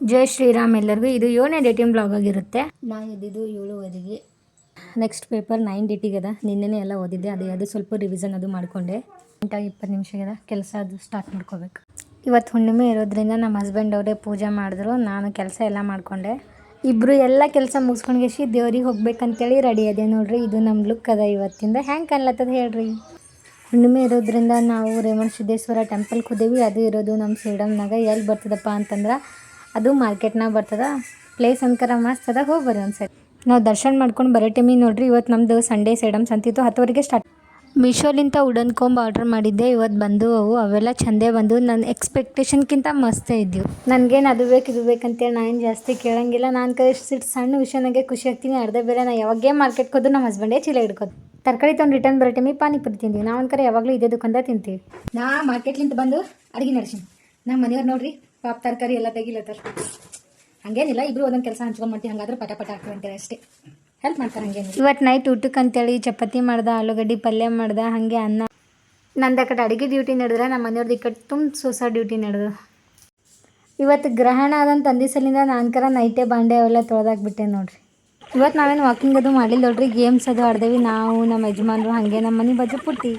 ಜೈ ಶ್ರೀರಾಮ್ ಎಲ್ಲರಿಗೂ. ಇದು 7ನೇ dating blog ಆಗಿರುತ್ತೆ. ನಾ ಎದ್ದಿದ್ದು 7:15. ನೆಕ್ಸ್ಟ್ ಪೇಪರ್ 9 ಡೇಟಿಗೆ ಅದ. ನಿನ್ನೆನೇ ಎಲ್ಲ ಓದಿದ್ದೆ. ಅದು ಸ್ವಲ್ಪ ರಿವಿಷನ್ ಅದು ಮಾಡಿಕೊಂಡೆ. 20 ನಿಮಿಷ ಕೆಲಸ ಅದು ಸ್ಟಾರ್ಟ್ ಮಾಡ್ಕೋಬೇಕು. ಇವತ್ತು ಹುಣ್ಣಿಮೆ ಇರೋದ್ರಿಂದ ನಮ್ಮ ಹಸ್ಬೆಂಡ್ ಅವರೇ ಪೂಜೆ ಮಾಡಿದ್ರು. ನಾನು ಕೆಲಸ ಎಲ್ಲ ಮಾಡಿಕೊಂಡೆ. ಇಬ್ಬರು ಎಲ್ಲ ಕೆಲಸ ಮುಗಿಸ್ಕೊಂಡ್ಗೆಸಿ ದೇವ್ರಿಗೆ ಹೋಗ್ಬೇಕಂತೇಳಿ ರೆಡಿ ಅದೇ ನೋಡ್ರಿ. ಇದು ನಮ್ಮ ಲುಕ್ ಅದ ಇವತ್ತಿಂದ. ಹೆಂಗೆ ಕಾಣ್ಲತ್ತದ ಹೇಳ್ರಿ. ಹುಣ್ಣಿಮೆ ಇರೋದ್ರಿಂದ ನಾವು ರೇವಣ ಸಿದ್ದೇಶ್ವರ ಟೆಂಪಲ್ಗೆ ಹೋದೇವಿ. ಅದು ಇರೋದು ನಮ್ಮ ಸೇಡಮ್ನಾಗ. ಎಲ್ಲಿ ಬರ್ತದಪ್ಪ ಅಂತಂದ್ರೆ ಅದು ಮಾರ್ಕೆಟ್ನಾಗ ಬರ್ತದ. ಪ್ಲೇಸ್ ಅನ್ಕರ ಮಸ್ತ್ ಅದ. ಹೋಗಿ ಬರ್ರಿ ಒಂದ್ಸರಿ. ನಾವು ದರ್ಶನ ಮಾಡ್ಕೊಂಡು ಬರೋ ಟೈಮಿಗೆ ನೋಡ್ರಿ. ಇವತ್ತು ನಮ್ಮದು ಸಂಡೇ ಸೇಡಮ್ ಸಂತಿತ್ತು. 10 ಸ್ಟಾರ್ಟ್. ಮೀಶೋಲಿಂದ ವುಡನ್ ಕೊಂಬ್ ಆರ್ಡ್ರ್ ಮಾಡಿದ್ದೆ. ಇವತ್ತು ಬಂದು ಅವೆಲ್ಲ ಚಂದೇ ಬಂದು ನನ್ನ ಎಕ್ಸ್ಪೆಕ್ಟೇಷನ್ಗಿಂತ ಮಸ್ತೇ ಇದ್ದವು. ನನಗೇನು ಅದು ಬೇಕು ಇದು ಬೇಕಂತೇಳಿ ನಾನು ಏನು ಜಾಸ್ತಿ ಕೇಳೋಂಗಿಲ್ಲ. ನಾನು ಕಳಿಸಿಟ್ಟು ಸಣ್ಣ ವಿಷಯನಾಗೆ ಖುಷಿ ಆಗ್ತೀನಿ. ಅರ್ಧ ಬೇರೆ ನಾ ಯಾವಾಗೇ ಮಾರ್ಕೆಟ್ಗೆ ಹೋದ್ರು ನಮ್ಮ ಹಸ್ಬೆಂಡೇ ಚೀಲ ಹಿಡ್ಕೋದು. ತರಕಾರಿ ತೊಗೊಂಡು ರಿಟರ್ನ್ ಬರೋ ಟೈಮಿಗೆ ಪಾನಿಪುರಿ ತಿಂತೀವಿ. ನಾವು ಅನ್ಕರ ಯಾವಾಗಲೂ ಇದೇ ದುಕಾನ್ದಾಗ ತಿಂತೀವಿ. ನಾ ಮಾರ್ಕೆಟ್ಲಿಂದ ಬಂದು ಅಡುಗೆ ನಡೆಸೀನಿ. ನಮ್ಮ ಮನೆಯವ್ರು ನೋಡ್ರಿ ಪಾಪ ತರಕಾರಿ ಎಲ್ಲ ತೆಗಿಲತ್ತಾರ. ಹಂಗೇನಿಲ್ಲ, ಇಬ್ರು ಒಂದೊಂದು ಕೆಲಸ ಹಂಚ್ಕೊಂಡು ಮಾಡ್ತೀವಿ. ಹಂಗಾದ್ರೆ ಪಟ ಹಾಕ್ತೀವಿ ಅಂತೇಳಿ ಅಷ್ಟೇ. ಹೆಲ್ಪ್ ಮಾಡ್ತಾರೆ ಹಂಗೇನಿಲ್ಲ. ಇವತ್ತು ನೈಟ್ ಊಟಕ್ಕೆ ಅಂತೇಳಿ ಚಪಾತಿ ಮಾಡ್ದೆ, ಆಲೂಗಡ್ಡೆ ಪಲ್ಯ ಮಾಡ್ದೆ, ಹಾಗೆ ಅನ್ನ. ನಂದು ಆ ಕಡೆ ಅಡುಗೆ ಡ್ಯೂಟಿ ನಡೆದ್ರೆ ನಮ್ಮ ಮನೆಯವ್ರದ್ದು ಈ ಕಡೆ ತುಂಬ ಸೋಸಾ ಡ್ಯೂಟಿ ನಡೆದು. ಇವತ್ತು ಗ್ರಹಣ ಆದಂತ ಅಂದಿಸಲಿಂದ ನಾನ್ಕರ ನೈಟೇ ಬಾಂಡೆ ಅವೆಲ್ಲ ತೊಳೆದಾಕ್ಬಿಟ್ಟೆ ನೋಡ್ರಿ. ಇವತ್ತು ನಾವೇನು ವಾಕಿಂಗ್ ಅದು ಮಾಡಿಲ್ಲ ನೋಡ್ರಿ. ಗೇಮ್ಸ್ ಅದು ಆಡ್ದೇವಿ ನಾವು, ನಮ್ಮ ಯಜಮಾನ್ರು, ಹಾಗೆ ನಮ್ಮ ಮನೆ ಬಾಜು ಪುಟ್ಟಿ.